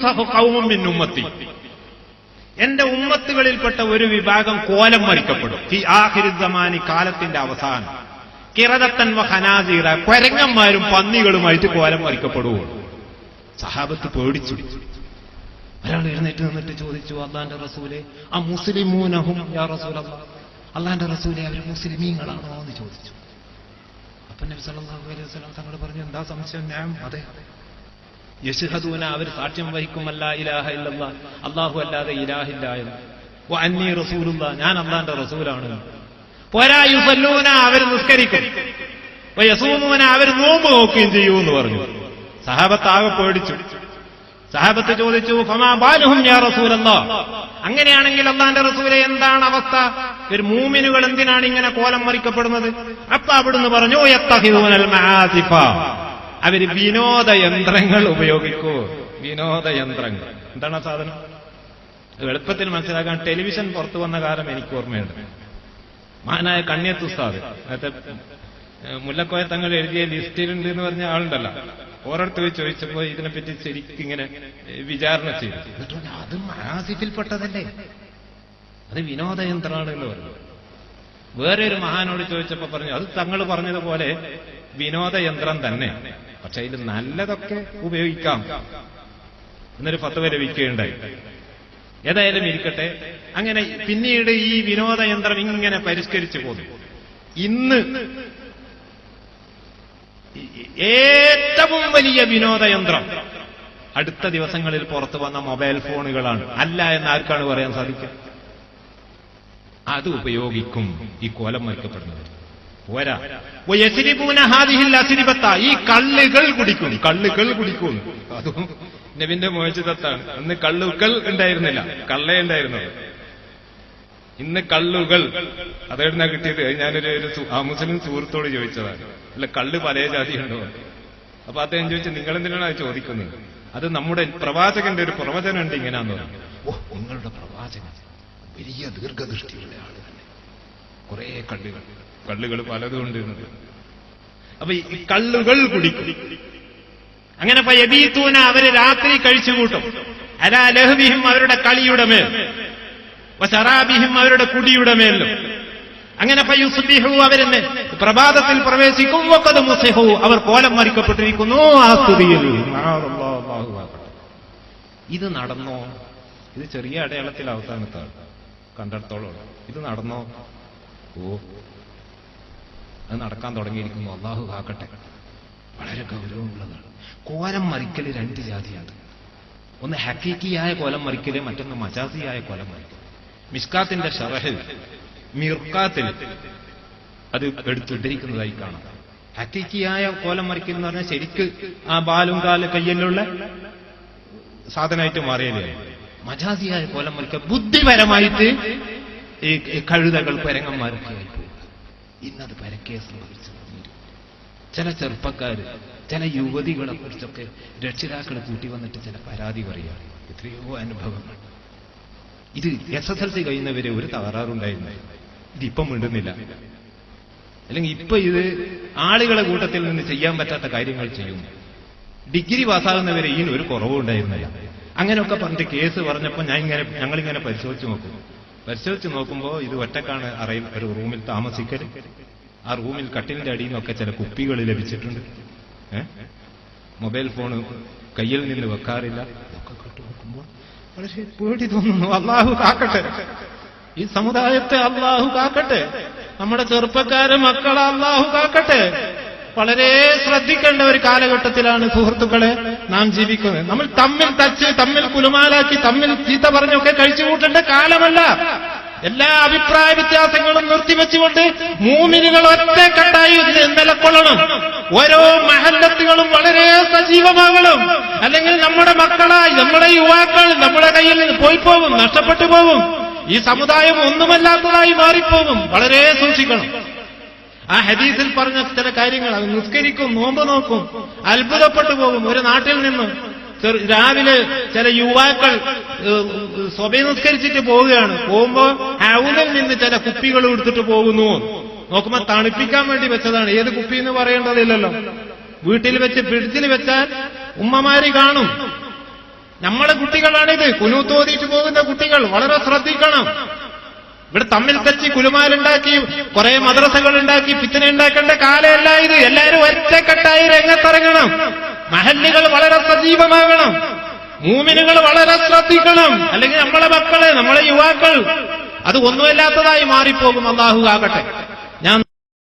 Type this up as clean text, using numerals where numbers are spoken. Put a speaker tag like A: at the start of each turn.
A: യുസ്തഹു ഖൗമുൻ മിൻ ഉമ്മത്തി, എന്റെ ഉമ്മത്തുകളിൽപ്പെട്ട ഒരു വിഭാഗം കോലം മരിക്കപ്പെടും. ഈ ആഖിരി സമാനി, കാലത്തിന്റെ അവസാനം. കിറദത്തൻ വ ഖനാസീറ, കൊരങ്ങന്മാരും പന്നികളുമായിട്ട് കോലം മരിക്കപ്പെടുകയുള്ളൂ. സഹാബത്ത് പേടിച്ചു. ഒരാൾ എഴുന്നേറ്റ് നിന്നിട്ട് ചോദിച്ചു, അല്ലാഹുവിന്റെ റസൂലേ, ആ മുസ്ലിമൂനഹും യാ റസൂലല്ലാഹ്, അല്ലാഹുവിന്റെ റസൂലേ അവർ മുസ്ലിമീങ്ങളാണോ എന്ന് ചോദിച്ചു. അപ്പൊ നബി സല്ലല്ലാഹു അലൈഹി വസല്ലം തങ്ങൾ പറഞ്ഞു, എന്താ സംശയം? ഞാൻ അതെ, യശ്ഹദൂന, അവർ സാക്ഷ്യം വഹിക്കും, അല്ലാ ഇലാഹ ഇല്ലല്ലാഹ്, അല്ലാഹു അല്ലാതെ ഇലാഹില്ല എന്ന്, വ അന്നീ റസൂലുള്ളാഹ്, ഞാൻ അല്ലാഹുവിന്റെ റസൂലാണ്. പോരാ, യുസല്ലൂന, അവർ നിസ്കരിക്കും, വ യസൂമൂന, അവർ നോമ്പ് നോക്കുകയും ചെയ്യുമെന്ന് പറഞ്ഞു. സഹാബത്ത് ആകെ പേടിച്ചു. സഹാബത്ത് ചോദിച്ചു, ഫമാ ബാലുഹും യാ റസൂലല്ലാഹ്, അങ്ങനെയാണെങ്കിൽ അല്ലാഹുവിന്റെ റസൂലേ എന്താണ് അവസ്ഥ? ഒരു മൂമിനുകൾ എന്തിനാണ് ഇങ്ങനെ കോലം മറിക്കപ്പെടുന്നത്? അപ്പൊ അവിടുന്ന് പറഞ്ഞു, യത്തഖിദൂനൽ മആസിഫ, അവര് വിനോദയന്ത്രങ്ങൾ ഉപയോഗിക്കൂ. വിനോദയന്ത്രങ്ങൾ എന്താണ് ആ സാധനം? എളുപ്പത്തിൽ മനസ്സിലാക്കാൻ ടെലിവിഷൻ പുറത്തു വന്ന കാലം എനിക്ക് ഓർമ്മയുണ്ട്. മഹാനായ കണ്ണിയത്ത് ഉസ്താദ്, നേരത്തെ മുല്ലക്കോയ തങ്ങൾ എഴുതിയ ലിസ്റ്റിലുണ്ട് എന്ന് പറഞ്ഞ ആളുണ്ടല്ലോ, ഓരോരുത്തർ ചോദിച്ചപ്പോ ഇതിനെപ്പറ്റി ശരിക്കും ഇങ്ങനെ വിചാരണ ചെയ്തു. എന്നിട്ട് അത് മആസിഫിൽപ്പെട്ടതല്ലേ, അത് വിനോദയന്ത്രമാണ് എന്ന് പറഞ്ഞു. വേറെ ഒരു മഹാനോട് ചോദിച്ചപ്പോ പറഞ്ഞു, അത് തങ്ങൾ പറഞ്ഞതുപോലെ വിനോദയന്ത്രം തന്നെ, പക്ഷെ ഇതിൽ നല്ലതൊക്കെ ഉപയോഗിക്കാം എന്നൊരു ഫത്വ ലഭിക്കുകയുണ്ടായി. ഏതായാലും ഇരിക്കട്ടെ. അങ്ങനെ പിന്നീട് ഈ വിനോദയന്ത്രം ഇങ്ങനെ പരിഷ്കരിച്ചു പോന്നു. ഇന്ന് ഏറ്റവും വലിയ വിനോദയന്ത്രം അടുത്ത ദിവസങ്ങളിൽ പുറത്തു വന്ന മൊബൈൽ ഫോണുകളാണ്. അല്ല എന്ന് ആർക്കാണ് പറയാൻ സാധിക്കുക? അത് ഉപയോഗിക്കും ഈ കോലം മരിക്കപ്പെടുന്നത്. പോരാ, ഈ കള്ളുകൾ കുടിക്കും. കള്ളുകൾ കുടിക്കും, അതും നബിന്റെ മോചിതത്താണ്. അന്ന് കള്ളുകൾ ഉണ്ടായിരുന്നില്ല, കള്ളേ ഉണ്ടായിരുന്നത്. ഇന്ന് കള്ളുകൾ അതെവിടുന്നാ കിട്ടിയത്? ഞാനൊരു മുസ്ലിം സുഹൃത്തോട് ചോദിച്ചതാണ്. അല്ല, കള്ള് പല ജാതി ഉണ്ടോ? അപ്പൊ അദ്ദേഹം ചോദിച്ചു, നിങ്ങളെന്തിനാണ് അത് ചോദിക്കുന്നത്? അത് നമ്മുടെ പ്രവാചകന്റെ ഒരു പ്രവചനം ഉണ്ട്, ഇങ്ങനെയാന്ന് പറഞ്ഞു. ഓ, നിങ്ങളുടെ പ്രവാചകൻ വലിയ ദീർഘദൃഷ്ടിയുള്ള ആള് തന്നെ, കുറെ കള്ളുകൾ പലതും ഉണ്ട്. അപ്പൊ ഈ കള്ളുകൾ കുടിക്കും. അങ്ങനെ യബീതൂന, അവര് രാത്രി കഴിച്ചുകൂട്ടും. അലാ ലഹ്വിഹിം, അവരുടെ കളിയുടെ മേൽ, വശറാബിഹിം, അവരുടെ കുടിയുടെ മേലും. അങ്ങനെ ഫയുസ്ബിഹു, അവരെന്നെ പ്രഭാതത്തിൽ പ്രവേശിക്കും. വഖദ് മുസിഹു, അവർ കോലം മരിക്കപ്പെട്ടിരിക്കുന്നു ആ സ്തുതിയിൽ. ഇത് നടന്നോ? ഇത് ചെറിയ അടയാളത്തിൽ അവസാനത്താണ് കണ്ടെടുത്തോളം. ഇത് നടന്നോ? ഓ, അത് നടക്കാൻ തുടങ്ങിയിരിക്കുന്നു. അല്ലാഹു കാക്കട്ടെ. വളരെ ഗൗരവമുള്ളതാണ്. കോലം മറിക്കല് രണ്ട് ജാതിയാണ്. ഒന്ന് ഹഖീഖിയായ കോലം മറിക്കല്, മറ്റൊന്ന് മജാസിയായ കോലം മറിക്കല്. മിസ്കാത്തിന്റെ ഷറഹിൽ മിർക്കാത്തിൽ അത് എടുത്തുദ്ധരിക്കുന്നതായി കാണാം. ഹഖീഖിയായ കോലം മറിക്കൽ എന്ന് പറഞ്ഞാൽ ശരിക്ക് ആ ബാലും കാല് കയ്യിലുള്ള സാധനമായിട്ട് മാറിയല്ലേ. മജാസിയായ കോലം മറിക്കൽ ബുദ്ധിപരമായിട്ട് ഈ കഴുതകൾ പരങ്ങന്മാരൊക്കെ ആയിപ്പോയി. ഇന്നത് പരക്കെ സംഭവിച്ചു. ചില ചെറുപ്പക്കാര്, ചില യുവതികളെ കുറിച്ചൊക്കെ രക്ഷിതാക്കൾ കൂട്ടി വന്നിട്ട് ചില പരാതി പറയുകയാണ്. എത്രയോ അനുഭവങ്ങൾ. ഇത് SSLC കഴിയുന്നവരെ ഒരു തകരാറുണ്ടായിരുന്നു. ഇതിപ്പം മിണ്ടുന്നില്ല. അല്ലെങ്കിൽ ഇപ്പൊ ഇത് ആളുകളെ കൂട്ടത്തിൽ നിന്ന് ചെയ്യാൻ പറ്റാത്ത കാര്യങ്ങൾ ചെയ്യുന്നു. ഡിഗ്രി പാസ്സാകുന്നവരെ ഇതിന് ഒരു കുറവും ഉണ്ടായിരുന്നില്ല. അങ്ങനെയൊക്കെ പറഞ്ഞിട്ട് കേസ് പറഞ്ഞപ്പോൾ ഞങ്ങളിങ്ങനെ പരിശോധിച്ചു നോക്കുമ്പോൾ ഇത് ഒറ്റക്കാണ് അറയിൽ ഒരു റൂമിൽ താമസിക്കൽ. ആ റൂമിൽ കട്ടിലിന്റെ അടിയിൽ നിന്നൊക്കെ ചില കുപ്പികൾ ലഭിച്ചിട്ടുണ്ട്. മൊബൈൽ ഫോൺ കയ്യിൽ നിന്ന് വെക്കാറില്ല. ഇതൊക്കെ കേട്ട് നോക്കുമ്പോൾ വളരെ പേടി തോന്നുന്നു. അല്ലാഹു കാക്കട്ടെ, ഈ സമുദായത്തെ അല്ലാഹു കാക്കട്ടെ, നമ്മുടെ ചെറുപ്പക്കാരെ മക്കളെ അല്ലാഹു കാക്കട്ടെ. വളരെ ശ്രദ്ധിക്കേണ്ട ഒരു കാലഘട്ടത്തിലാണ് സുഹൃത്തുക്കളെ നാം ജീവിക്കുന്നത്. നമ്മൾ തമ്മിൽ തച്ച്, തമ്മിൽ കുലുമാലാക്കി, തമ്മിൽ ചീത്ത പറഞ്ഞൊക്കെ കഴിച്ചു കൂട്ടേണ്ട കാലമല്ല. എല്ലാ അഭിപ്രായ വ്യത്യാസങ്ങളും നിർത്തിവെച്ചുകൊണ്ട് മൂമിനുകൾ ഒറ്റക്കെട്ടായി നിലകൊള്ളണം. ഓരോ മഹല്ലത്തുകളും വളരെ സജീവമാകണം. അല്ലെങ്കിൽ നമ്മുടെ മക്കളായി, നമ്മുടെ യുവാക്കൾ നമ്മുടെ കയ്യിൽ നിന്ന് പോയി പോകും, നഷ്ടപ്പെട്ടു പോകും. ഈ സമുദായം ഒന്നുമല്ലാത്തതായി മാറിപ്പോകും. വളരെ സൂക്ഷിക്കണം. ആ ഹദീസിൽ പറഞ്ഞ ചില കാര്യങ്ങൾ, അത് നിസ്കരിക്കും, നോമ്പ് നോക്കും, അത്ഭുതപ്പെട്ടു പോകും. ഒരു നാട്ടിൽ നിന്ന് രാവിലെ ചില യുവാക്കൾ സ്വബൈ നിസ്കരിച്ചിട്ട് പോവുകയാണ്. പോകുമ്പോ ഹൗലിൽ നിന്ന് ചില കുപ്പികൾ എടുത്തിട്ട് പോകുന്നു. നോക്കുമ്പോ തണുപ്പിക്കാൻ വേണ്ടി വെച്ചതാണ്. ഏത് കുപ്പി എന്ന് പറയേണ്ടതില്ലല്ലോ. വീട്ടിൽ വെച്ച് ഫ്രിഡ്ജിൽ വെച്ചാൽ ഉമ്മമാര് കാണും. നമ്മളെ കുട്ടികളാണിത്, കുനൂത്ത് ഓതിയിട്ട് പോകുന്ന കുട്ടികൾ. വളരെ ശ്രദ്ധിക്കണം. ഇവിടെ തമ്മിൽ തച്ചി കുലുമാലുണ്ടാക്കി കുറെ മദ്രസകൾ ഉണ്ടാക്കി ഫിത്ന ഉണ്ടാക്കേണ്ട കാലമല്ല ഇത്. എല്ലാവരും ഒറ്റക്കെട്ടായി രംഗത്തിറങ്ങണം. മഹല്ലുകൾ വളരെ സജീവമാകണം. മൂമിനുകൾ വളരെ ശ്രദ്ധിക്കണം. അല്ലെങ്കിൽ നമ്മളെ മക്കള്, നമ്മളെ യുവാക്കൾ അത് ഒന്നുമല്ലാത്തതായി മാറിപ്പോകും. അല്ലാഹു ആകട്ടെ.